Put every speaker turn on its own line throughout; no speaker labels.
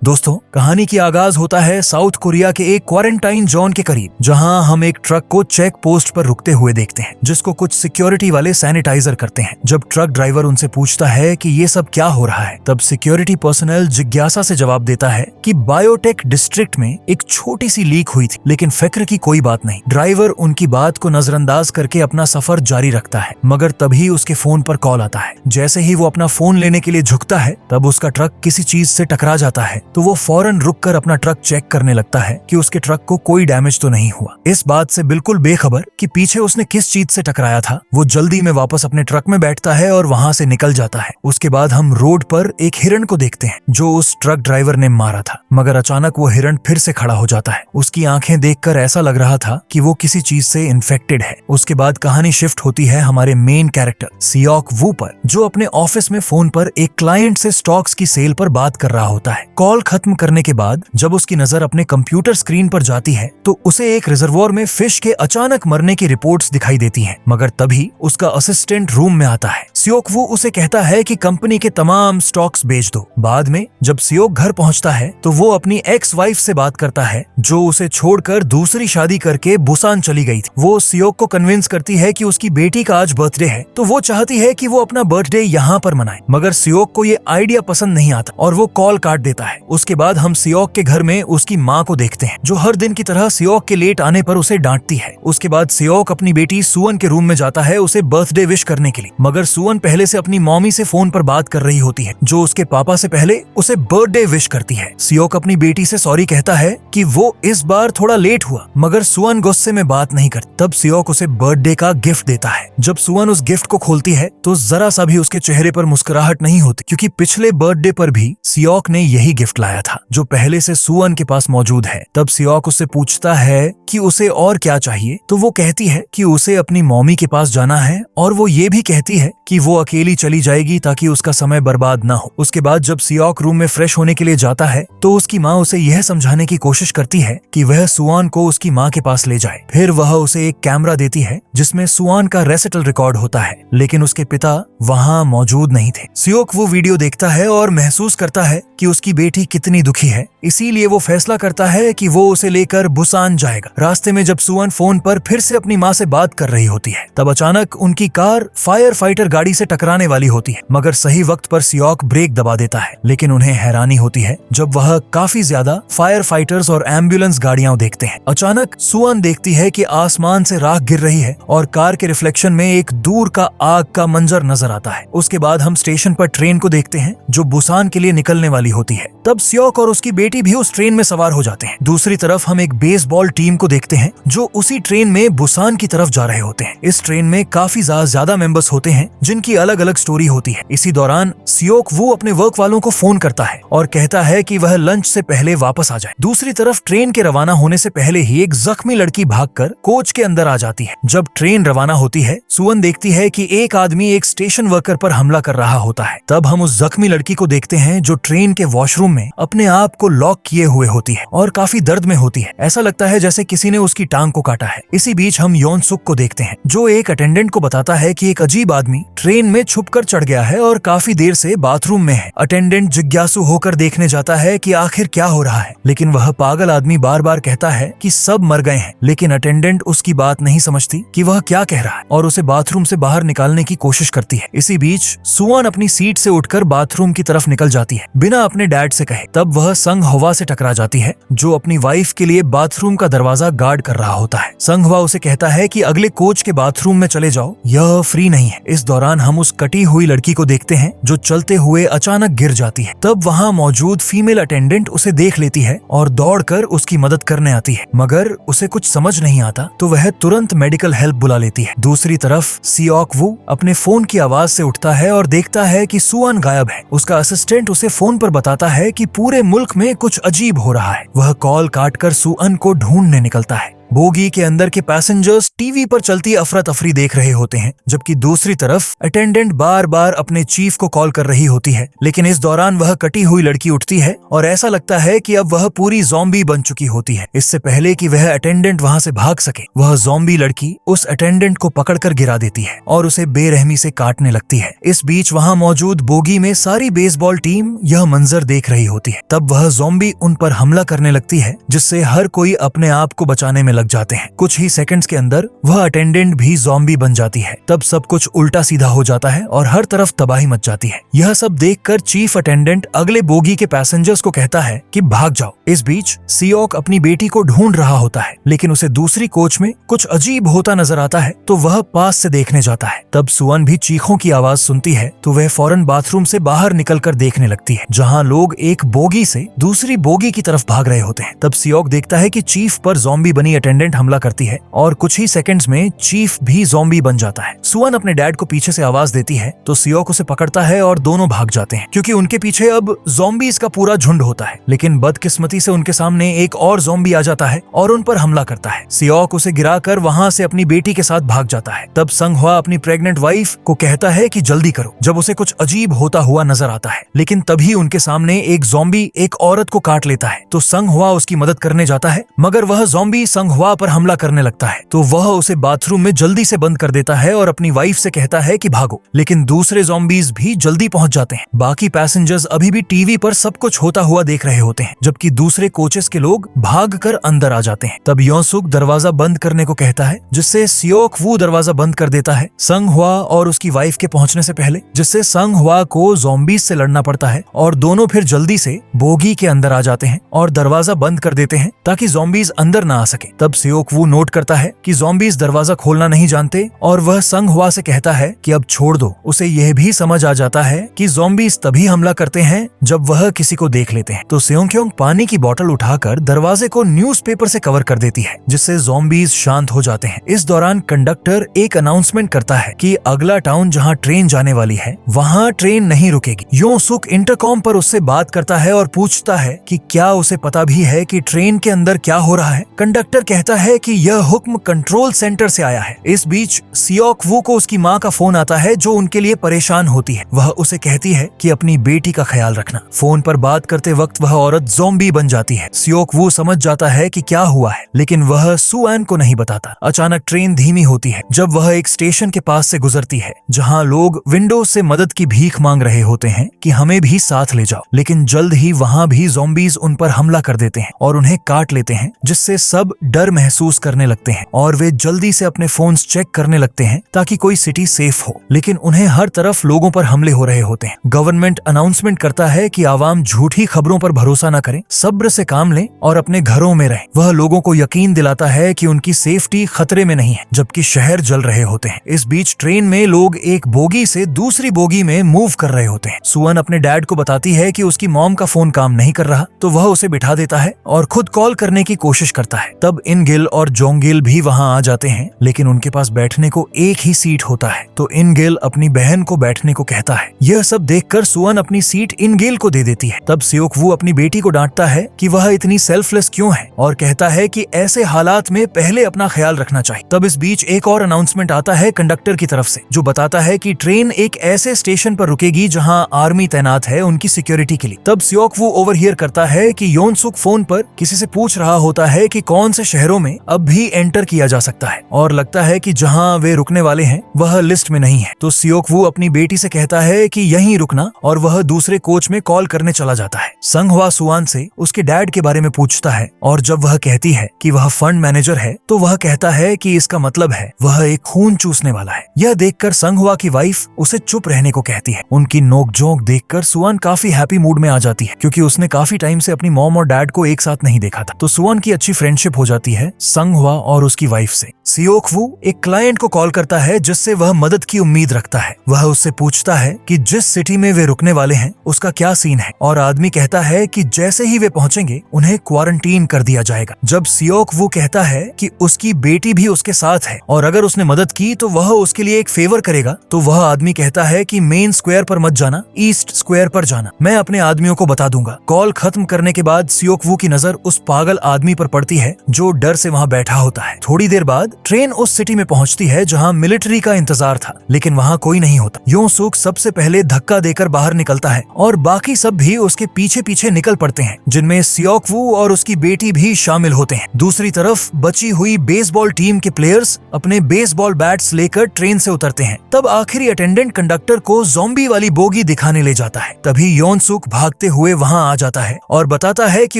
दोस्तों, कहानी की आगाज होता है साउथ कोरिया के एक क्वारंटाइन जोन के करीब, जहां हम एक ट्रक को चेक पोस्ट पर रुकते हुए देखते हैं, जिसको कुछ सिक्योरिटी वाले सैनिटाइजर करते हैं। जब ट्रक ड्राइवर उनसे पूछता है कि ये सब क्या हो रहा है, तब सिक्योरिटी पर्सनल जिज्ञासा से जवाब देता है कि बायोटेक डिस्ट्रिक्ट में एक छोटी सी लीक हुई थी, लेकिन फिक्र की कोई बात नहीं। ड्राइवर उनकी बात को नजरअंदाज करके अपना सफर जारी रखता है, मगर तभी उसके फोन पर कॉल आता है। जैसे ही वो अपना फोन लेने के लिए झुकता है, तब उसका ट्रक किसी चीज से टकरा जाता है, तो वो फौरन रुककर अपना ट्रक चेक करने लगता है कि उसके ट्रक को कोई डैमेज तो नहीं हुआ। इस बात से बिल्कुल बेखबर कि पीछे उसने किस चीज से टकराया था, वो जल्दी में वापस अपने ट्रक में बैठता है और वहां से निकल जाता है। उसके बाद हम रोड पर एक हिरण को देखते हैं जो उस ट्रक ड्राइवर ने मारा था, मगर अचानक वो हिरण फिर से खड़ा हो जाता है। उसकी आंखें देखकर ऐसा लग रहा था कि वो किसी चीज से इन्फेक्टेड है। उसके बाद कहानी शिफ्ट होती है हमारे मेन कैरेक्टर सियोक वू पर, जो अपने ऑफिस में फोन पर एक क्लाइंट से स्टॉक्स की सेल पर बात कर रहा होता है। कॉल खत्म करने के बाद जब उसकी नजर अपने कंप्यूटर स्क्रीन पर जाती है, तो उसे एक रिजर्वोयर में फिश के अचानक मरने की रिपोर्ट्स दिखाई देती हैं। मगर तभी उसका असिस्टेंट रूम में आता है। सियोक वू उसे कहता है कि कंपनी के तमाम स्टॉक्स बेच दो। बाद में जब सियोक घर पहुंचता है, तो वो अपनी एक्स वाइफ से बात करता है, जो उसे छोड़कर दूसरी शादी करके बुसान चली गई थी। वो सियोक को कन्विंस करती है कि उसकी बेटी का आज बर्थडे है, तो वो चाहती है कि वो अपना बर्थडे यहाँ पर मनाए। मगर सियोक को ये आइडिया पसंद नहीं आता और वो कॉल काट देता है। उसके बाद हम सियोक के घर में उसकी माँ को देखते हैं, जो हर दिन की तरह सियोक के लेट आने पर उसे डांटती है। उसके बाद सियोक अपनी बेटी सुअन के रूम में जाता है उसे बर्थडे विश करने के लिए, मगर सुअन पहले से अपनी मॉमी से फोन पर बात कर रही होती है, जो उसके पापा से पहले उसे बर्थडे विश करती है। सियोक अपनी बेटी से सॉरी कहता है कि वो इस बार थोड़ा लेट हुआ, मगर सुअन गुस्से में बात नहीं करती। तब सियोक उसे बर्थडे का गिफ्ट देता है। जब सुअन उस गिफ्ट को खोलती है, तो जरा सा भी उसके चेहरे पर मुस्कुराहट नहीं होती, क्योंकि पिछले बर्थडे पर भी सियोक ने यही गिफ्ट लाया था, जो पहले से सुअन के पास मौजूद है। तब सियोक उससे पूछता है कि उसे और क्या चाहिए, तो वो कहती है कि उसे अपनी मॉमी के पास जाना है, और वो ये भी कहती है कि वो अकेली चली जाएगी ताकि उसका समय बर्बाद ना हो। उसके बाद जब सियोक रूम में फ्रेश होने के लिए जाता है, तो उसकी माँ उसे यह समझाने की कोशिश करती है कि वह सुआन को उसकी माँ के पास ले जाए। फिर वह उसे एक कैमरा देती है जिसमें सुआन का रेसिटल रिकॉर्ड होता है, लेकिन उसके पिता वहाँ मौजूद नहीं थे। सियोक वो वीडियो देखता है और महसूस करता है कि उसकी बेटी कितनी दुखी है, इसीलिए वो फैसला करता है कि वो उसे लेकर बुसान जाएगा। रास्ते में जब सुअन फोन पर फिर से अपनी माँ से बात कर रही होती है, तब अचानक उनकी कार फायर फाइटर गाड़ी से टकराने वाली होती है, मगर सही वक्त पर सियोक ब्रेक दबा देता है। लेकिन उन्हें हैरानी होती है जब वह काफी ज्यादा फायर फाइटर्स और एम्बुलेंस गाड़ियां देखते हैं। अचानक सुअन देखती है कि आसमान से राख गिर रही है और कार के रिफ्लेक्शन में एक दूर का आग का मंजर नजर आता है। उसके बाद हम स्टेशन पर ट्रेन को देखते हैं जो बुसान के लिए निकलने वाली होती है। तब सियोक और उसकी बेटी भी उस ट्रेन में सवार हो जाते हैं। दूसरी तरफ हम एक बेसबॉल टीम को देखते हैं जो उसी ट्रेन में बुसान की तरफ जा रहे होते हैं। इस ट्रेन में काफी ज्यादा मेंबर्स होते हैं जिनकी अलग अलग स्टोरी होती है। इसी दौरान सियोक वो अपने वर्क वालों को फोन करता है और कहता है कि वह लंच से पहले वापस आ जाए। दूसरी तरफ ट्रेन के रवाना होने से पहले ही एक जख्मी लड़की भागकर कोच के अंदर आ जाती है। जब ट्रेन रवाना होती है, सुअन देखती है कि एक आदमी एक स्टेशन वर्कर पर हमला कर रहा होता है। तब हम उस जख्मी लड़की को देखते हैं जो ट्रेन के वॉशरूम में अपने आप को लॉक किए हुए होती है और काफी दर्द में होती है। ऐसा लगता है जैसे किसी ने उसकी टांग को काटा है। इसी बीच हम योन सुक को देखते हैं जो एक अटेंडेंट को बताता है कि एक अजीब आदमी ट्रेन में छुपकर चढ़ गया है और काफी देर से बाथरूम में है। अटेंडेंट जिज्ञासु होकर देखने जाता है कि आखिर क्या हो रहा है, लेकिन वह पागल आदमी बार बार कहता है कि सब मर गए हैं। लेकिन अटेंडेंट उसकी बात नहीं समझती कि वह क्या कह रहा है और उसे बाथरूम से बाहर निकालने की कोशिश करती है। इसी बीच सुअन अपनी सीट से उठकर बाथरूम की तरफ निकल जाती है बिना अपने डैड से कहे। तब वह संग हवा से टकरा जाती है जो अपनी वाइफ के लिए बाथरूम का दरवाजा गार्ड कर रहा होता है। संग हवा उसे कहता है कि अगले कोच के बाथरूम में चले जाओ, यह फ्री नहीं है। इस दौरान हम उस कटी हुई लड़की को देखते हैं जो चलते हुए अचानक गिर जाती है। तब वहाँ मौजूद फीमेल अटेंडेंट उसे देख लेती है और दौड़कर उसकी मदद करने आती है, मगर उसे कुछ समझ नहीं आता तो वह तुरंत मेडिकल हेल्प बुला लेती है। दूसरी तरफ सियोक वू अपने फोन की आवाज से उठता है और देखता है कि सुअन गायब है। उसका असिस्टेंट उसे फोन पर बताता है कि पूरे मुल्क में कुछ अजीब हो रहा है। वह कॉल काटकर सुअन को ढूंढने निकलता है। बोगी के अंदर के पैसेंजर्स टीवी पर चलती अफरा तफरी देख रहे होते हैं, जबकि दूसरी तरफ अटेंडेंट बार बार अपने चीफ को कॉल कर रही होती है। लेकिन इस दौरान वह कटी हुई लड़की उठती है और ऐसा लगता है कि अब वह पूरी ज़ॉम्बी बन चुकी होती है। इससे पहले कि वह अटेंडेंट वहां से भाग सके, वह ज़ॉम्बी लड़की उस अटेंडेंट को पकड़कर गिरा देती है और उसे बेरहमी से काटने लगती है। इस बीच वहां मौजूद बोगी में सारी बेसबॉल टीम यह मंजर देख रही होती है। तब वह ज़ॉम्बी उन पर हमला करने लगती है, जिससे हर कोई अपने आप को बचाने में लग जाते हैं। कुछ ही सेकंड्स के अंदर वह अटेंडेंट भी ज़ॉम्बी बन जाती है। तब सब कुछ उल्टा सीधा हो जाता है और हर तरफ तबाही मच जाती है। यह सब देखकर चीफ अटेंडेंट अगले बोगी के पैसेंजर्स को कहता है कि भाग जाओ। इस बीच सियोक अपनी बेटी को ढूंढ रहा होता है, लेकिन उसे दूसरी कोच में कुछ अजीब होता नजर आता है, तो वह पास से देखने जाता है। तब सुअन भी चीखों की आवाज सुनती है, तो वह फौरन बाथरूम से बाहर निकलकर देखने लगती है, जहां लोग एक बोगी से दूसरी बोगी की तरफ भाग रहे होते हैं। तब सियोक देखता है कि चीफ पर ज़ॉम्बी बनी अटेंडेंट हमला करती है और कुछ ही सेकंड्स में चीफ भी ज़ॉम्बी बन जाता है। सुअन अपने डैड को पीछे से आवाज देती है, तो सियोक उसे पकड़ता है और दोनों भाग जाते हैं, क्योंकि उनके पीछे अब ज़ॉम्बीज का पूरा झुंड होता है। लेकिन बदकिस्मती से उनके सामने एक और ज़ॉम्बी आ जाता है और उन पर हमला करता है। सियोक उसे गिराकर वहां से अपनी बेटी के साथ भाग जाता है। तब संगह्वा अपनी प्रेग्नेंट वाइफ को कहता है कि जल्दी करो, जब उसे कुछ अजीब होता हुआ नजर आता है। लेकिन तभी उनके सामने एक ज़ॉम्बी एक औरत को काट लेता है, तो संगह्वा उसकी मदद करने जाता है, मगर वह ज़ॉम्बी संगह्वा पर हमला करने लगता है, तो वह उसे बाथरूम में जल्दी से बंद कर देता है और अपनी वाइफ से कहता है कि भागो। लेकिन दूसरे ज़ॉम्बीज भी जल्दी पहुंच जाते हैं। बाकी पैसेंजर्स अभी भी टीवी पर सब कुछ होता हुआ देख रहे होते हैं, जबकि दूसरे कोचेस के लोग भागकर अंदर आ जाते हैं। तब योंसुक दरवाजा बंद करने को कहता है, जिससे सियोक वू दरवाजा बंद कर देता है संगह्वा और उसकी वाइफ के पहुंचने से पहले, जिससे संगह्वा को ज़ॉम्बीज से लड़ना पड़ता है और दोनों फिर जल्दी से बोगी के अंदर आ जाते हैं और दरवाजा बंद कर देते हैं ताकि ज़ॉम्बीज अंदर ना आ सके। तब सियोक वू नोट करता है कि ज़ॉम्बीज दरवाजा खोलना नहीं जानते और वह संगह्वा से कहता है कि अब छोड़ दो। उसे यह भी समझ आ जाता है कि ज़ॉम्बीज तभी हमला करते हैं जब वह किसी को देख लेते हैं। तो सेयोंगक्योंग पानी की बोतल उठाकर दरवाजे को न्यूज़पेपर से कवर कर देती है, जिससे ज़ॉम्बीज शांत हो जाते हैं। इस दौरान कंडक्टर एक अनाउंसमेंट करता है कि अगला टाउन जहां ट्रेन जाने वाली है वहां ट्रेन नहीं रुकेगी। योंसुक इंटरकॉम पर उससे बात करता है और पूछता है कि क्या उसे पता भी है कि ट्रेन के अंदर क्या हो रहा है। कंडक्टर कहता है कि यह हुक्म कंट्रोल सेंटर से आया है। इस बीच सियोक वू को उसकी माँ का फोन आता है, जो उनके लिए परेशान होती है। वह उसे कहती है कि अपनी बेटी का ख्याल रखना। फोन पर बात करते वक्त वह औरत ज़ॉम्बी बन जाती है। सियोक वू समझ जाता है कि क्या हुआ है, लेकिन वह सुअन को नहीं बताता। अचानक ट्रेन धीमी होती है जब वह एक स्टेशन के पास से गुजरती है, जहां लोग विंडो से मदद की भीख मांग रहे होते हैं कि हमें भी साथ ले जाओ। लेकिन जल्द ही वहां भी ज़ॉम्बीज उन पर हमला कर देते हैं और उन्हें काट लेते हैं, जिससे सब डर महसूस करने लगते हैं और वे जल्दी से अपने फोन्स चेक करने लगते हैं ताकि कोई सिटी सेफ हो। लेकिन उन्हें हर तरफ लोगों पर हमले हो रहे होते हैं। गवर्नमेंट अनाउंसमेंट करता है कि आवाम झूठी खबरों पर भरोसा न करें, सब्र से काम लें और अपने घरों में रहें। वह लोगों को यकीन दिलाता है कि उनकी सेफ्टी खतरे में नहीं है, जबकि शहर जल रहे होते हैं। इस बीच ट्रेन में लोग एक बोगी से दूसरी बोगी में मूव कर रहे होते हैं। सुअन अपने डैड को बताती है कि उसकी मॉम का फोन काम नहीं कर रहा, तो वह उसे बिठा देता है और खुद कॉल करने की कोशिश करता है। तब इनगिल और जोंगिल भी वहां आ जाते हैं, लेकिन उनके पास बैठने को एक ही सीट होता है, तो इनगिल अपनी बहन को बैठने को कहता है। यह सब देखकर सुअन अपनी सीट इनगिल को दे देती है। तब सियोक वू अपनी बेटी को डांटता है कि वह इतनी सेल्फलेस क्यों है और कहता है कि ऐसे हालात में पहले अपना ख्याल रखना चाहिए। तब इस बीच एक और अनाउंसमेंट आता है कंडक्टर की तरफ से, जो बताता है कि ट्रेन एक ऐसे स्टेशन पर रुकेगी जहां आर्मी तैनात है उनकी सिक्योरिटी के लिए। तब सियोक वू ओवरहियर करता है कि योंसुक फोन पर किसी से पूछ रहा होता है कि कौन से शहरों में अब भी एंटर किया जा सकता है, और लगता है कि जहां वे रुकने वाले हैं वह लिस्ट में नहीं है। तो सियोक वू अपनी बेटी से कहता है कि यहीं रुकना, और वह दूसरे कोच में कॉल करने चला जाता है। संगह्वा सुअन से उसके डैड के बारे में पूछता है, और जब वह कहती है कि वह फंड मैनेजर है, तो वह कहता है कि इसका मतलब है वह एक खून चूसने वाला है। यह देखकर संगह्वा की वाइफ उसे चुप रहने को कहती है। उनकी नोकझोंक देखकर सुअन काफी हैप्पी मूड में आ जाती है, क्योंकि उसने काफी टाइम से अपनी मॉम और डैड को एक साथ नहीं देखा था। तो सुअन की अच्छी फ्रेंडशिप हो जाती है संगह्वा और उसकी वाइफ से। सियोक वू एक क्लाइंट को कॉल करता है, जिससे वह मदद की उम्मीद रखता है। वह उससे पूछता है कि जिस सिटी में वे रुकने वाले हैं उसका क्या सीन है, और आदमी कहता है कि जैसे ही वे पहुंचेंगे उन्हें क्वारंटीन कर दिया जाएगा। जब सियोक वू कहता है कि उसकी बेटी भी उसके साथ है और अगर उसने मदद की तो वह उसके लिए एक फेवर करेगा, तो वह आदमी कहता है कि मेन स्क्वायर पर मत जाना, ईस्ट स्क्वायर पर जाना, मैं अपने आदमियों को बता दूंगा। कॉल खत्म करने के बाद सियोक वू की नजर उस पागल आदमी पर पड़ती है जो डर से वहाँ बैठा होता है। थोड़ी देर बाद ट्रेन उस सिटी में पहुँचती है जहाँ मिलिट्री का इंतजार था, लेकिन वहाँ कोई नहीं होता। यों सुक सबसे पहले धक्का देकर बाहर निकलता है और बाकी सब भी उसके पीछे पीछे निकल पड़ते हैं, जिनमें सियोक वू और उसकी बेटी भी शामिल होते हैं। दूसरी तरफ बची हुई बेसबॉल टीम के प्लेयर्स अपने बेसबॉल बैट्स लेकर ट्रेन से उतरते हैं। तब आखिरी अटेंडेंट कंडक्टर को ज़ॉम्बी वाली बोगी दिखाने ले जाता है। तभी योन सुक भागते हुए वहाँ आ जाता है और बताता है कि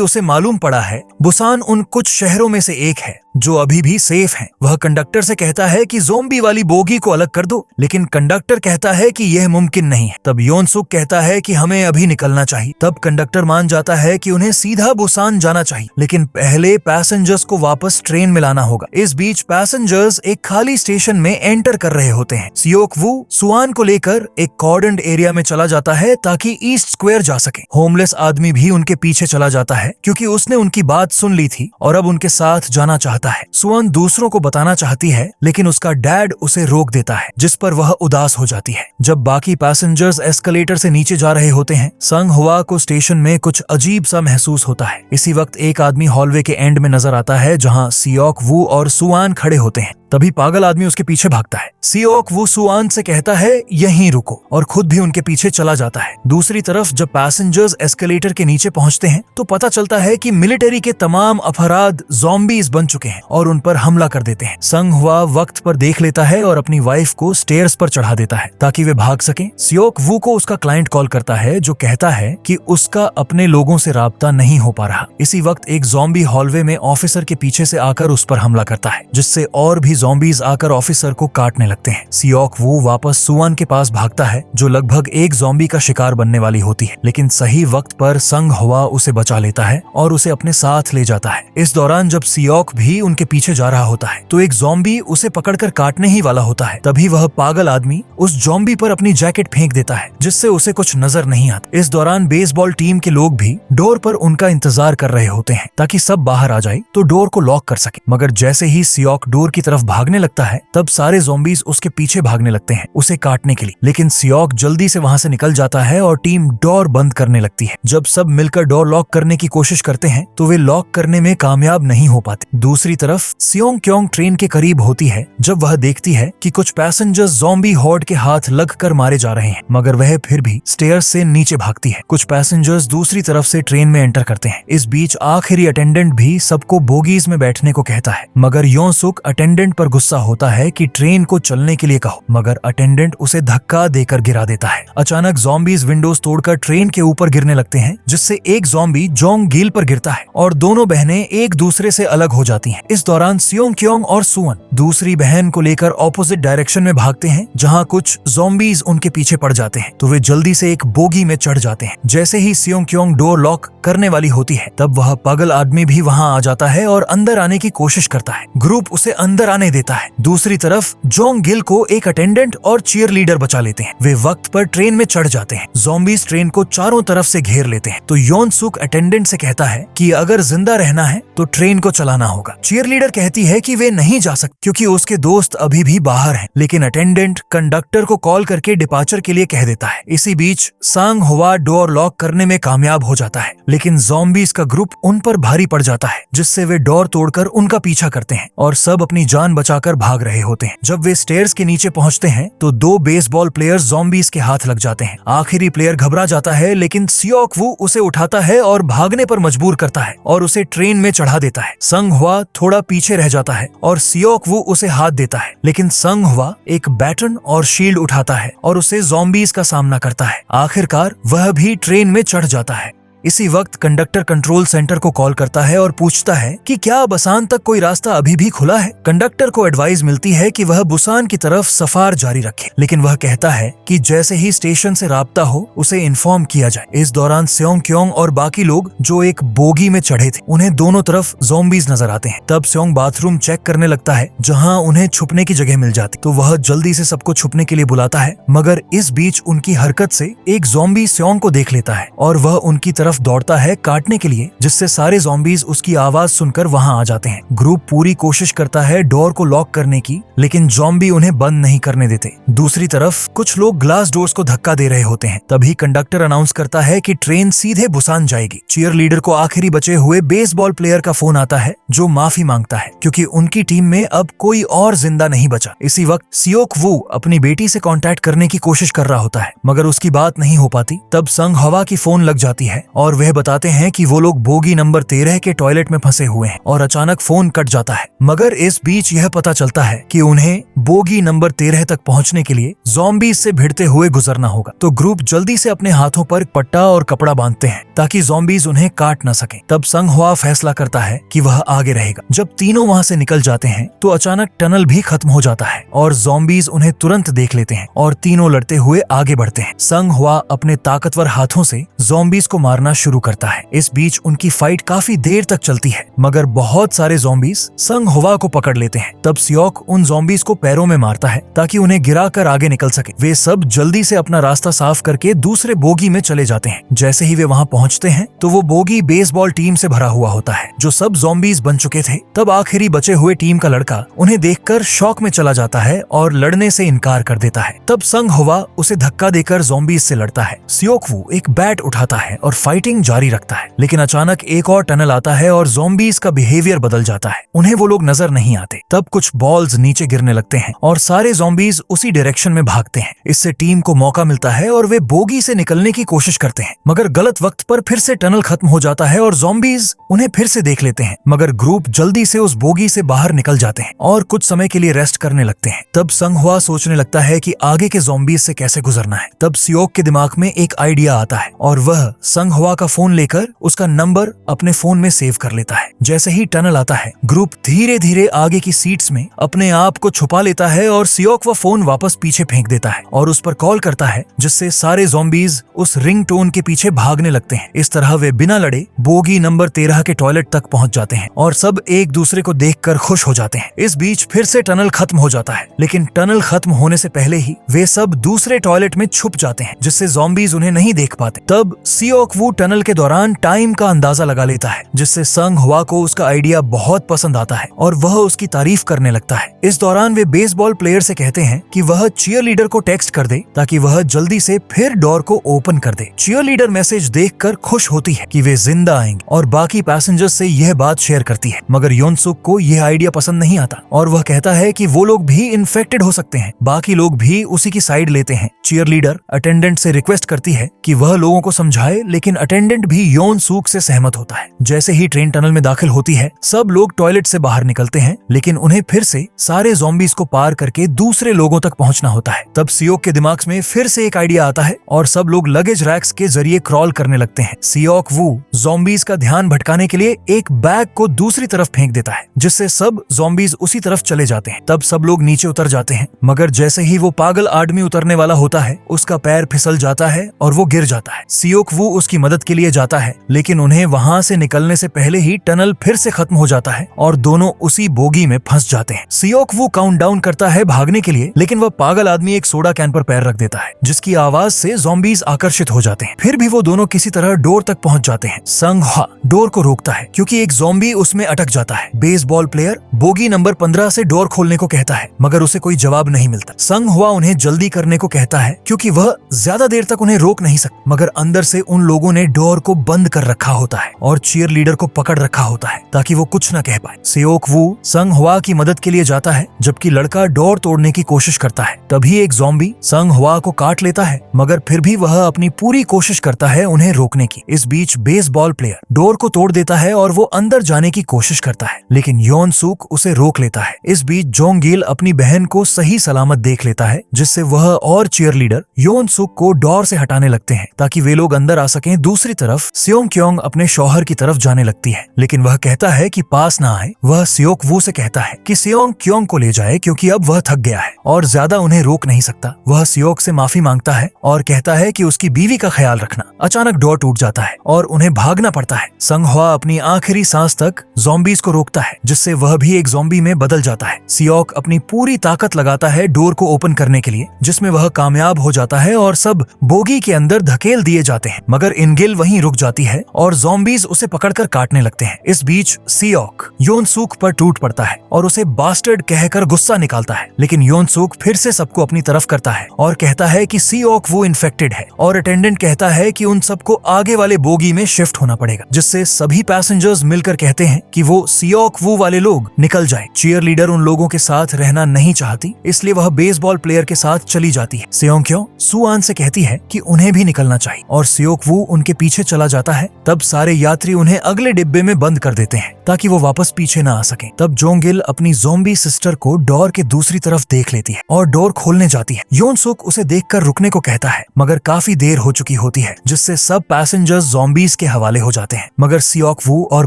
उसे मालूम पड़ा है बुसान उन कुछ शहरों में से एक है जो अभी भी सेफ हैं। वह कंडक्टर से कहता है कि ज़ॉम्बी वाली बोगी को अलग कर दो, लेकिन कंडक्टर कहता है कि यह मुमकिन नहीं है। तब योन सुक कहता है कि हमें अभी निकलना चाहिए। तब कंडक्टर मान जाता है कि उन्हें सीधा बुसान जाना चाहिए, लेकिन पहले पैसेंजर्स को वापस ट्रेन में लाना होगा। इस बीच पैसेंजर्स एक खाली स्टेशन में एंटर कर रहे होते हैं। सियोक वू सुआन को लेकर एक कॉर्डन्ड एरिया में चला जाता है ताकि ईस्ट स्क्वायर जा सके। होमलेस आदमी भी उनके पीछे चला जाता है क्योंकि उसने उनकी बात सुन ली थी और अब उनके साथ जाना चाहता है। सुआन दूसरों को बताना चाहती है, लेकिन उसका डैड उसे रोक देता है, जिस पर वह उदास हो जाती है। जब बाकी पैसेंजर्स एस्केलेटर से नीचे जा रहे होते हैं, संग हुआ को स्टेशन में कुछ अजीब सा महसूस होता है। इसी वक्त एक आदमी हॉलवे के एंड में नजर आता है जहां सियोक वू और सुआन खड़े होते हैं। तभी पागल आदमी उसके पीछे भागता है। सियोक वू सुआन से कहता है यहीं रुको और खुद भी उनके पीछे चला जाता है। दूसरी तरफ जब पैसेंजर्स एस्केलेटर के नीचे पहुंचते हैं तो पता चलता है कि मिलिट्री के तमाम अफराद ज़ॉम्बीज बन चुके हैं और उन पर हमला कर देते हैं। संग हुआ वक्त पर देख लेता है और अपनी वाइफ को स्टेयर्स पर चढ़ा देता है ताकि वे भाग सकें। सियोक वू को उसका क्लाइंट कॉल करता है जो कहता है कि उसका अपने लोगों से राब्ता नहीं हो पा रहा। इसी वक्त एक ज़ॉम्बी हॉलवे में ऑफिसर के पीछे से आकर उस पर हमला करता है, जिससे और भी ज़ॉम्बीज आकर ऑफिसर को काटने लगते हैं। सियोक वू वापस सुआन के पास भागता है जो लगभग एक ज़ॉम्बी का शिकार बनने वाली होती है, लेकिन सही वक्त पर संग हुआ उसे बचा लेता है और उसे अपने साथ ले जाता है। इस दौरान जब सियोक भी उनके पीछे जा रहा होता है तो एक ज़ॉम्बी उसे पकड़कर काटने ही वाला होता है। तभी वह पागल आदमी उस ज़ॉम्बी पर अपनी जैकेट फेंक देता है, जिससे उसे कुछ नजर नहीं आता। इस दौरान बेसबॉल टीम के लोग भी डोर पर उनका इंतजार कर रहे होते हैं ताकि सब बाहर आ जाए तो डोर को लॉक कर सके। मगर जैसे ही सियोक डोर की तरफ भागने लगता है तब सारे ज़ॉम्बीज उसके पीछे भागने लगते हैं उसे काटने के लिए, लेकिन सियोक जल्दी से वहां से निकल जाता है और टीम डोर बंद करने लगती है। जब सब मिलकर डोर लॉक करने की कोशिश करते हैं तो वे लॉक करने में कामयाब नहीं हो पाते। दूसरी तरफ सियोंग क्योंग ट्रेन के करीब होती है जब वह देखती है कि कुछ पैसेंजर्स ज़ॉम्बी हॉर्ड के हाथ लगकर मारे जा रहे हैं, मगर वह फिर भी स्टेयर्स से नीचे भागती है। कुछ पैसेंजर्स दूसरी तरफ से ट्रेन में एंटर करते हैं। इस बीच आखिरी अटेंडेंट भी सबको बोगीज में बैठने को कहता है, मगर यों सुक अटेंडेंट पर गुस्सा होता है कि ट्रेन को चलने के लिए कहो, मगर अटेंडेंट उसे धक्का देकर गिरा देता है। अचानक ज़ॉम्बीज विंडोज तोड़कर ट्रेन के ऊपर गिरने लगते हैं, जिससे एक ज़ॉम्बी जोंग गील पर गिरता है और दोनों बहनें एक दूसरे से अलग हो जाती हैं। इस दौरान सियोंग क्योंग और सुअन दूसरी बहन को लेकर ऑपोजिट डायरेक्शन में भागते हैं जहां कुछ ज़ॉम्बीज उनके पीछे पड़ जाते हैं, तो वे जल्दी से एक बोगी में चढ़ जाते हैं। जैसे ही सियोंग क्योंग डोर लॉक करने वाली होती है तब वह पागल आदमी भी वहां आ जाता है और अंदर आने की कोशिश करता है। ग्रुप उसे अंदर आने देता है। दूसरी तरफ जोंग गिल को एक अटेंडेंट और चीयर लीडर बचा लेते हैं। वे वक्त पर ट्रेन में चढ़ जाते हैं। ज़ॉम्बीज ट्रेन को चारों तरफ से घेर लेते हैं, तो योन सुक अटेंडेंट से कहता है कि अगर जिंदा रहना है तो ट्रेन को चलाना होगा। चीयर लीडर कहती है कि वे नहीं जा सकते क्योंकि उसके दोस्त अभी भी बाहर हैं, लेकिन अटेंडेंट कंडक्टर को कॉल करके डिपार्चर के लिए कह देता है। इसी बीच सांग हुआ डोर लॉक करने में कामयाब हो जाता है, लेकिन ज़ॉम्बीज का ग्रुप उन पर भारी पड़ जाता है, जिससे वे डोर तोड़कर उनका पीछा करते हैं और सब अपनी जान बचाकर भाग रहे होते हैं। जब वे स्टेयर्स के नीचे पहुंचते हैं तो दो बेसबॉल प्लेयर्स ज़ॉम्बीज के हाथ लग जाते हैं। आखिरी प्लेयर घबरा जाता है, लेकिन सियोक वू उसे उठाता है और भागने पर मजबूर करता है और उसे ट्रेन में चढ़ा देता है। संग हुआ थोड़ा पीछे रह जाता है और सियोक वू उसे हाथ देता है, लेकिन संग हुआ एक बैटन और शील्ड उठाता है और उसे ज़ॉम्बीज का सामना करता है। आखिरकार वह भी ट्रेन में चढ़ जाता है। इसी वक्त कंडक्टर कंट्रोल सेंटर को कॉल करता है और पूछता है कि क्या बुसान तक कोई रास्ता अभी भी खुला है। कंडक्टर को एडवाइस मिलती है कि वह बुसान की तरफ सफर जारी रखे, लेकिन वह कहता है कि जैसे ही स्टेशन से राब्ता हो उसे इन्फॉर्म किया जाए। इस दौरान सियोंग क्योंग और बाकी लोग जो एक बोगी में चढ़े थे उन्हें दोनों तरफ ज़ॉम्बीज नजर आते हैं। तब सियोंग बाथरूम चेक करने लगता है जहाँ उन्हें छुपने की जगह मिल जाती, तो वह जल्दी से सबको छुपने के लिए बुलाता है, मगर इस बीच उनकी हरकत से एक ज़ॉम्बी सियोंग को देख लेता है और वह उनकी तरफ तरफ दौड़ता है काटने के लिए, जिससे सारे ज़ॉम्बीज उसकी आवाज सुनकर वहां आ जाते हैं। ग्रुप पूरी कोशिश करता है डोर को लॉक करने की, लेकिन ज़ॉम्बी उन्हें बंद नहीं करने देते। दूसरी तरफ कुछ लोग ग्लास डोर्स को धक्का दे रहे होते हैं। तभी कंडक्टर अनाउंस करता है कि ट्रेन सीधे बुसान जाएगी। चीयर लीडर को आखिरी बचे हुए बेसबॉल प्लेयर का फोन आता है, जो माफी मांगता है क्योंकि उनकी टीम में अब कोई और जिंदा नहीं बचा। इसी वक्त सियोक वू अपनी बेटी से कांटेक्ट करने की कोशिश कर रहा होता है, मगर उसकी बात नहीं हो पाती। तब संग हवा की फोन लग जाती है और वह बताते हैं कि वो लोग बोगी नंबर 13 के टॉयलेट में फंसे हुए हैं और अचानक फोन कट जाता है। मगर इस बीच यह पता चलता है कि उन्हें बोगी नंबर 13 तक पहुंचने के लिए ज़ॉम्बीज से भिड़ते हुए गुजरना होगा। तो ग्रुप जल्दी से अपने हाथों पर पट्टा और कपड़ा बांधते हैं ताकि ज़ॉम्बीज उन्हें काट न सके। तब संग हुआ फैसला करता है कि वह आगे रहेगा। जब तीनों वहां से निकल जाते हैं तो अचानक टनल भी खत्म हो जाता है और ज़ॉम्बीज उन्हें तुरंत देख लेते हैं और तीनों लड़ते हुए आगे बढ़ते हैं। संग हुआ अपने ताकतवर हाथों से ज़ॉम्बीज को मारना शुरू करता है। इस बीच उनकी फाइट काफी देर तक चलती है, मगर बहुत सारे ज़ॉम्बीज संग हुआ को पकड़ लेते हैं। तब सियोक उन ज़ॉम्बीज को पैरों में मारता है ताकि उन्हें गिराकर आगे निकल सके। वे सब जल्दी से अपना रास्ता साफ करके दूसरे बोगी में चले जाते हैं। जैसे ही वे वहां पहुंचते हैं तो वो बोगी बेसबॉल टीम से भरा हुआ होता है, जो सब ज़ॉम्बीज बन चुके थे। तब आखिरी बचे हुए टीम का लड़का उन्हें देखकर शॉक में चला जाता है और लड़ने से इनकार कर देता है। तब संग हुआ उसे धक्का देकर ज़ॉम्बीज से लड़ता है। सियोक वू एक बैट उठाता है और फाइटिंग जारी रखता है, लेकिन अचानक एक और टनल आता है और ज़ॉम्बीज का बिहेवियर बदल जाता है। उन्हें वो लोग नजर नहीं आते। तब कुछ बॉल्स नीचे गिरने लगते हैं और सारे ज़ॉम्बीज उसी डायरेक्शन में भागते हैं। इससे टीम को मौका मिलता है और वे बोगी से निकलने की कोशिश करते हैं, मगर गलत वक्त पर फिर से टनल खत्म हो जाता है और ज़ॉम्बीज उन्हें फिर से देख लेते हैं। मगर ग्रुप जल्दी से उस बोगी से बाहर निकल जाते हैं और कुछ समय के लिए रेस्ट करने लगते हैं। तब संग हुआ सोचने लगता है कि आगे के ज़ॉम्बीज से कैसे गुजरना है। तब सियोक के दिमाग में एक आइडिया आता है और वह संग हुआ का फोन लेकर उसका नंबर अपने फोन में सेव कर लेता है। जैसे ही टनल आता है, ग्रुप धीरे धीरे आगे की सीट्स में अपने आप को छुपा लेता है और सियोक वह फोन वापस पीछे फेंक देता है और उस पर कॉल करता है, जिससे सारे ज़ॉम्बीज उस रिंग टोन के पीछे भागने लगते हैं। इस तरह वे बिना लड़े बोगी नंबर 13 के टॉयलेट तक पहुंच जाते हैं और सब एक दूसरे को देखकर खुश हो जाते हैं। इस बीच फिर से टनल खत्म हो जाता है, लेकिन टनल खत्म होने से पहले ही वे सब दूसरे टॉयलेट में छुप जाते हैं, जिससे ज़ॉम्बीज उन्हें नहीं देख पाते। तब सियोक वू टनल के दौरान टाइम का अंदाजा लगा लेता है, जिससे संग हुआ को उसका आइडिया बहुत पसंद आता है और वह उसकी तारीफ करने लगता है। इस दौरान वे बेसबॉल प्लेयर से कहते हैं कि वह चीयर लीडर को टेक्स्ट कर दे ताकि वह जल्दी से फिर डोर को ओपन कर दे। चीयर लीडर मैसेज देखकर खुश होती है कि वे जिंदा आएंगे और बाकी पैसेंजर्स से यह बात शेयर करती है, मगर योनसुक को यह आइडिया पसंद नहीं आता और वह कहता है कि वो लोग भी इन्फेक्टेड हो सकते हैं। बाकी लोग भी उसी की साइड लेते हैं। चीयर लीडर अटेंडेंट से रिक्वेस्ट करती है कि वह लोगों को समझाए, लेकिन अटेंडेंट भी योनसुक से सहमत होता है। जैसे ही ट्रेन टनल में दाखिल होती है, सब लोग टॉयलेट से बाहर निकलते हैं, लेकिन उन्हें फिर से सारे ज़ॉम्बीज को पार करके दूसरे लोगों तक पहुंचना होता है। तब सियोक के दिमाग में फिर से एक आइडिया आता है और सब लोग लगेज रैक्स के जरिए क्रॉल करने लगते हैं। सियोक वू ज़ॉम्बीज का ध्यान भटकाने के लिए एक बैग को दूसरी तरफ फेंक देता है, जिससे सब ज़ॉम्बीज उसी तरफ चले जाते हैं। तब सब लोग नीचे उतर जाते हैं, मगर जैसे ही वो पागल आदमी उतरने वाला होता है, उसका पैर फिसल जाता है और वो गिर जाता है। सियोक वू उसकी मदद के लिए जाता है, लेकिन उन्हें वहां से निकलने से पहले ही टनल फिर से खत्म हो जाता है और दोनों उसी बोगी में फंस जाते हैं। सियोक वू काउंटडाउन करता है भागने के लिए, लेकिन वह पागल आदमी एक सोडा कैन पर पैर रख देता है, जिसकी आवाज से ज़ॉम्बीज आकर्षित हो जाते हैं। फिर भी वो दोनों किसी तरह डोर तक पहुंच जाते हैं। संग हुआ डोर को रोकता है क्योंकि एक ज़ॉम्बी उसमें अटक जाता है। बेसबॉल प्लेयर बोगी नंबर 15 से डोर खोलने को कहता है, मगर उसे कोई जवाब नहीं मिलता। संग हुआ उन्हें जल्दी करने को कहता है क्योंकि वह ज्यादा देर तक उन्हें रोक नहीं सकता, मगर अंदर से उन लोगों ने डोर को बंद कर रखा होता है और चीयर लीडर को पकड़ रखा होता है ताकि वो कुछ न कह पाए। सियोक वू संग हुआ की मदद के लिए जाता है, जबकि लड़का डोर तोड़ने की कोशिश करता है। तभी एक ज़ॉम्बी संग हुआ को काट लेता है, मगर फिर भी वह अपनी पूरी कोशिश करता है उन्हें रोकने की। इस बीच बेसबॉल प्लेयर डोर को तोड़ देता है और वो अंदर जाने की कोशिश करता है, लेकिन योनसुक उसे रोक लेता है। इस बीच जोंगिल अपनी बहन को सही सलामत देख लेता है, जिससे वह और चीयर लीडर योनसुक को डोर से हटाने लगते हैं ताकि वे लोग अंदर आ सकें। दूसरी तरफ सियोंग क्योंग अपने शौहर की तरफ जाने लगती है, लेकिन वह कहता है कि पास ना आए। वह सियोक वू से कहता है कि सियोंग क्योंग को ले जाए क्योंकि अब वह थक गया है और ज्यादा उन्हें रोक नहीं सकता। वह सियोक से माफी मांगता है और कहता है कि उसकी बीवी का ख्याल रखना। अचानक डोर टूट जाता है और उन्हें भागना पड़ता है। संग हुआ अपनी आखिरी सांस तक ज़ॉम्बीज को रोकता है, जिससे वह भी एक ज़ॉम्बी में बदल जाता है। सियोक अपनी पूरी ताकत लगाता है डोर को ओपन करने के लिए, जिसमें वह कामयाब हो जाता है और सब बोगी के अंदर धकेल दिए जाते हैं। मगर इन गिल वहीं रुक जाती है और ज़ॉम्बीज उसे पकड़कर काटने लगते हैं। इस बीच सियोक योनसूक पर टूट पड़ता है और उसे बास्टर्ड कहकर गुस्सा निकालता है, लेकिन योनसूक फिर से सबको अपनी तरफ करता है और कहता है कि सियोक वो इन्फेक्टेड है और अटेंडेंट कहता है कि उन सबको आगे वाले बोगी में शिफ्ट होना पड़ेगा, जिससे सभी पैसेंजर्स मिलकर कहते हैं कि वो सियोक वू वाले लोग निकल जाए। चीयर लीडर उन लोगों के साथ रहना नहीं चाहती, इसलिए वह बेसबॉल प्लेयर के साथ चली जाती है। सियोंक्यो सुआन से कहती है कि उन्हें भी निकलना चाहिए और सियोक वू उनके पीछे चला जाता है। तब सारे यात्री उन्हें अगले डिब्बे में बंद कर देते हैं ताकि वो वापस पीछे ना आ सके। तब जोंगिल अपनी ज़ॉम्बी सिस्टर को डोर के दूसरी तरफ देख लेती है और डोर खोलने जाती है। योनसूक उसे देखकर रुकने को कहता है, मगर काफी देर हो चुकी होती है, जिससे सब पैसेंजर्स ज़ॉम्बीज के हवाले हो जाते हैं। मगर सियोक वू और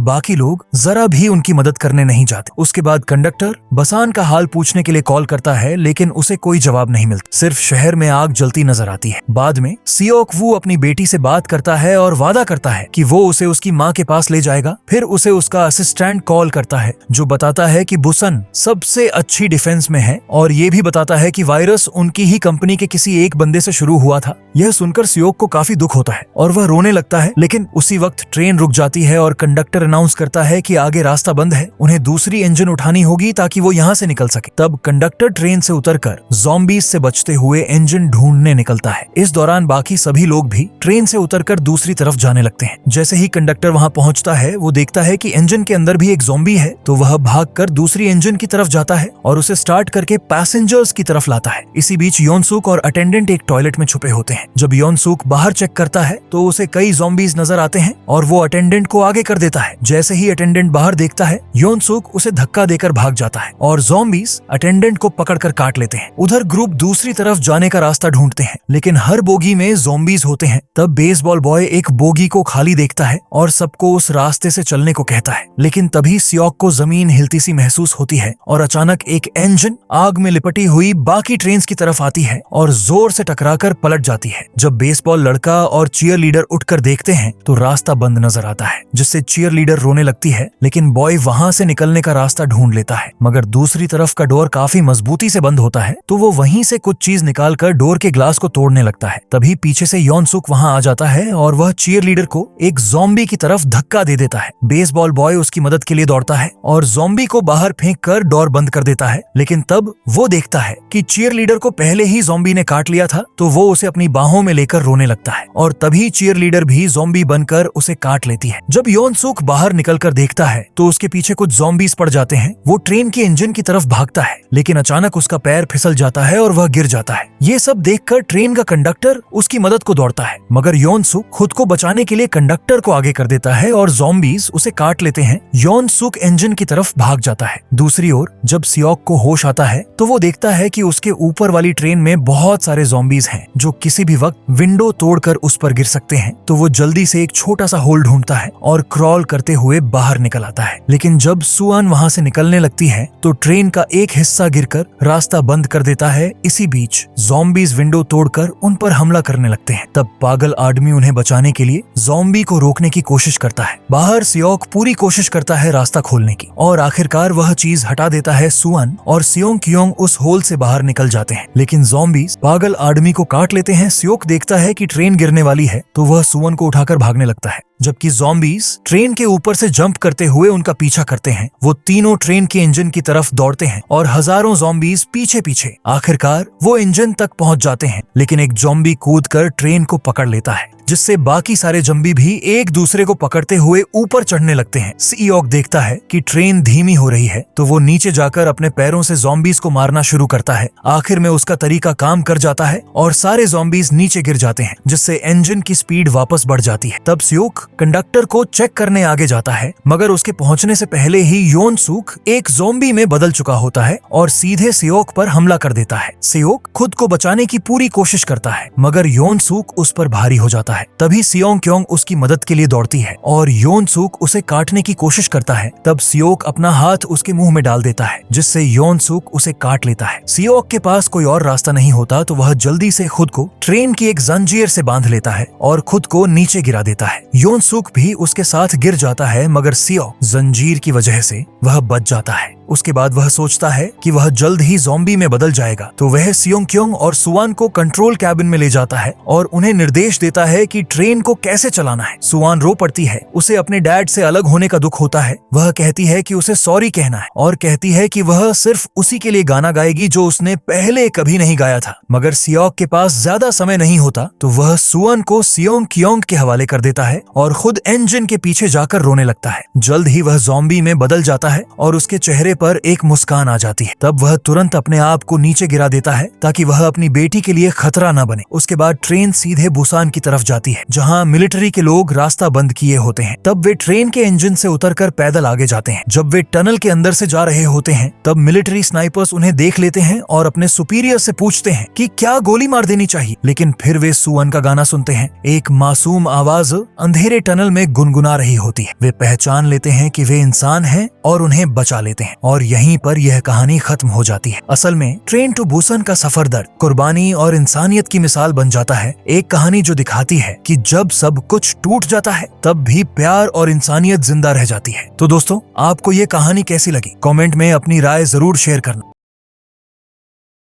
बाकी लोग जरा भी उनकी मदद करने नहीं जाते। उसके बाद कंडक्टर बसान का हाल पूछने के लिए कॉल करता है, लेकिन उसे कोई जवाब नहीं मिलता, सिर्फ शहर में आग जलती नजर आती है। बाद में सियोक वू अपनी बेटी से बात करता है और वादा करता है कि वो उसे उसकी माँ के पास ले जाएगा। फिर उसे उसका असिस्टेंट कॉल करता है जो बताता है कि बुसन सबसे अच्छी डिफेंस में है और ये भी बताता है कि वायरस उनकी ही कंपनी के किसी एक बंदे से शुरू हुआ था। यह सुनकर सियोक को काफी दुख होता है और वह रोने लगता है, लेकिन उसी वक्त ट्रेन रुक जाती है और कंडक्टर अनाउंस करता है कि आगे रास्ता बंद है, उन्हें दूसरी इंजन उठानी होगी ताकि वो यहाँ से निकल सके। तब कंडक्टर ट्रेन से उतरकर ज़ॉम्बीज से बचते हुए इंजन ढूंढने निकलता है। इस दौरान बाकी सभी लोग भी ट्रेन से उतरकर दूसरी तरफ जाने लगते हैं। जैसे ही कंडक्टर वहाँ पहुँचता है, वो देखता है कि इंजन के अंदर भी एक ज़ॉम्बी है, तो वह भागकर दूसरी इंजन की तरफ जाता है और उसे स्टार्ट करके पैसेंजर्स की तरफ लाता है। इसी बीच योनसूक और अटेंडेंट एक टॉयलेट में छुपे होते हैं। जब योनसूक बाहर चेक करता है तो उसे कई ज़ॉम्बीज नजर आते हैं और वो अटेंडेंट को आगे कर देता है। जैसे ही अटेंडेंट बाहर देखता है, योनसूक उसे धक्का देकर भाग जाता है और ज़ॉम्बीज अटेंडेंट को पकड़कर काट लेते हैं। उधर ग्रुप दूसरी तरफ जाने का रास्ता ढूंढते हैं, लेकिन हर बोगी में ज़ॉम्बीज होते हैं। तब बेसबॉल बॉय एक बोगी को खाली देखता है और सबको उस रास्ते से चलने को कहता है, लेकिन तभी सियोक को जमीन हिलती सी महसूस होती है और अचानक एक इंजन आग में लिपटी हुई बाकी ट्रेन की तरफ आती है और जोर से टकराकर पलट जाती है। जब बेसबॉल लड़का और चीयर लीडर उठकर देखते हैं तो रास्ता बंद नजर आता है, जिससे चीयर लीडर रोने लगती है, लेकिन बॉय वहां से निकलने का रास्ता ढूंढ लेता है। मगर दूसरी तरफ का डोर काफी मजबूती से बंद होता है, तो वो वहीं से कुछ चीज निकालकर डोर के ग्लास को तोड़ने लगता है। तभी पीछे से योनसूक वहां आ जाता है और वह चीयर लीडर को एक ज़ॉम्बी की तरफ धक्का दे देता है। बेसबॉल बॉय उसकी मदद के लिए दौड़ता है और ज़ॉम्बी को बाहर फेंक कर डोर बंद कर देता है, लेकिन तब वो देखता है कि चीयर लीडर को पहले ही ज़ॉम्बी ने काट लिया था, तो वो उसे अपनी बाहों में लेकर रोने लगता है और तभी चीयर लीडर भी ज़ॉम्बी बनकर उसे काट लेती है। जब योनसूक बाहर निकलकर देखता है तो उसके पीछे कुछ ज़ॉम्बीज पड़ जाते हैं। वो ट्रेन के इंजन की तरफ भागता है, लेकिन अचानक उसका पैर फिसल जाता है और वह गिर जाता है। ये सब देखकर ट्रेन का कंडक्टर उसकी मदद को दौड़ता है, मगर योनसूक खुद को बचाने के लिए कंडक्टर को आगे कर देता है और ज़ॉम्बीज उसे काट लेते हैं। योनसूक इंजन की तरफ भाग जाता है। दूसरी ओर जब सियोक को होश आता है तो वो देखता है कि उसके ऊपर वाली ट्रेन में बहुत सारे ज़ॉम्बीज हैं जो किसी भी वक्त विंडो तोड़कर उस पर गिर सकते हैं। तो वो जल्दी से एक छोटा सा होल ढूंढता है और क्रॉल करते हुए बाहर निकल आता है। लेकिन जब सुआन वहां से निकलने लगती है तो ट्रेन का एक हिस्सा गिरकर रास्ता बंद कर देता है। इसी बीच ज़ॉम्बीज विंडो तोड़कर उन पर हमला करने लगते हैं। तब पागल आदमी उन्हें बचाने के लिए ज़ॉम्बी को रोकने की कोशिश करता है। बाहर सियोक पूरी कोशिश करता है रास्ता खोलने की और आखिरकार वह चीज हटा देता है सुआन और सियोंग उस होल से बाहर निकल जाते हैं। लेकिन ज़ॉम्बीज पागल आदमी को काट लेते हैं। सियोक देखता है कि ट्रेन गिरने वाली है तो वह सुआन को उठाकर भागने लगता है, जबकि ज़ॉम्बीज ट्रेन के ऊपर से जंप करते हुए उनका पीछा करते हैं। वो तीनों ट्रेन के इंजन की तरफ दौड़ते हैं और हजारों ज़ॉम्बीज पीछे पीछे। आखिरकार वो इंजन तक पहुंच जाते हैं, लेकिन एक ज़ॉम्बी कूदकर ट्रेन को पकड़ लेता है, जिससे बाकी सारे ज़ॉम्बी भी एक दूसरे को पकड़ते हुए ऊपर चढ़ने लगते हैं। सियोक देखता है कि ट्रेन धीमी हो रही है तो वो नीचे जाकर अपने पैरों से ज़ॉम्बीज को मारना शुरू करता है। आखिर में उसका तरीका काम कर जाता है और सारे ज़ॉम्बीज नीचे गिर जाते हैं, जिससे इंजन की स्पीड वापस बढ़ जाती है। तब सियोक कंडक्टर को चेक करने आगे जाता है, मगर उसके पहुंचने से पहले ही योनसूक एक ज़ॉम्बी में बदल चुका होता है और सीधे सियोक पर हमला कर देता है। सियोक खुद को बचाने की पूरी कोशिश करता है, मगर योनसूक उस पर भारी हो जाता है। तभी सियोंग उसकी मदद के लिए दौड़ती है और योनसूक उसे काटने की कोशिश करता है। तब सियोक अपना हाथ उसके मुंह में डाल देता है, जिससे योनसूक उसे काट लेता है। सियोक के पास कोई और रास्ता नहीं होता तो वह जल्दी से खुद को ट्रेन की एक जंजीर से बांध लेता है और खुद को नीचे गिरा देता है। योनसूक भी उसके साथ गिर जाता है, मगर सियोक जंजीर की वजह से वह बच जाता है। उसके बाद वह सोचता है कि वह जल्द ही ज़ॉम्बी में बदल जाएगा, तो वह सियोंग क्योंग और सुवान को कंट्रोल कैबिन में ले जाता है और उन्हें निर्देश देता है कि ट्रेन को कैसे चलाना है। सुवान रो पड़ती है, उसे अपने डैड से अलग होने का दुख होता है। वह कहती है कि उसे सॉरी कहना है और कहती है कि वह सिर्फ उसी के लिए गाना गाएगी जो उसने पहले कभी नहीं गाया था। मगर सियोंग के पास ज्यादा समय नहीं होता, तो वह सुवन को सियोंग क्योंग के हवाले कर देता है और खुद इंजन के पीछे जाकर रोने लगता है। जल्द ही वह ज़ॉम्बी में बदल जाता है और उसके चेहरे पर एक मुस्कान आ जाती है। तब वह तुरंत अपने आप को नीचे गिरा देता है ताकि वह अपनी बेटी के लिए खतरा न बने। उसके बाद ट्रेन सीधे बुसान की तरफ जाती है, जहाँ मिलिट्री के लोग रास्ता बंद किए होते हैं। तब वे ट्रेन के इंजन से उतरकर पैदल आगे जाते हैं। जब वे टनल के अंदर से जा रहे होते हैं, तब मिलिट्री स्नाइपर्स उन्हें देख लेते हैं और अपने सुपीरियर से पूछते हैं कि क्या गोली मार देनी चाहिए। लेकिन फिर वे सुवन का गाना सुनते हैं। एक मासूम आवाज अंधेरे टनल में गुनगुना रही होती है। वे पहचान लेते हैं कि वे इंसान हैं और उन्हें बचा लेते हैं, और यहीं पर यह कहानी खत्म हो जाती है। असल में ट्रेन टू बुसान का सफर दर्द, कुर्बानी और इंसानियत की मिसाल बन जाता है। एक कहानी जो दिखाती है कि जब सब कुछ टूट जाता है, तब भी प्यार और इंसानियत जिंदा रह जाती है। तो दोस्तों, आपको ये कहानी कैसी लगी? कमेंट में अपनी राय जरूर शेयर करना।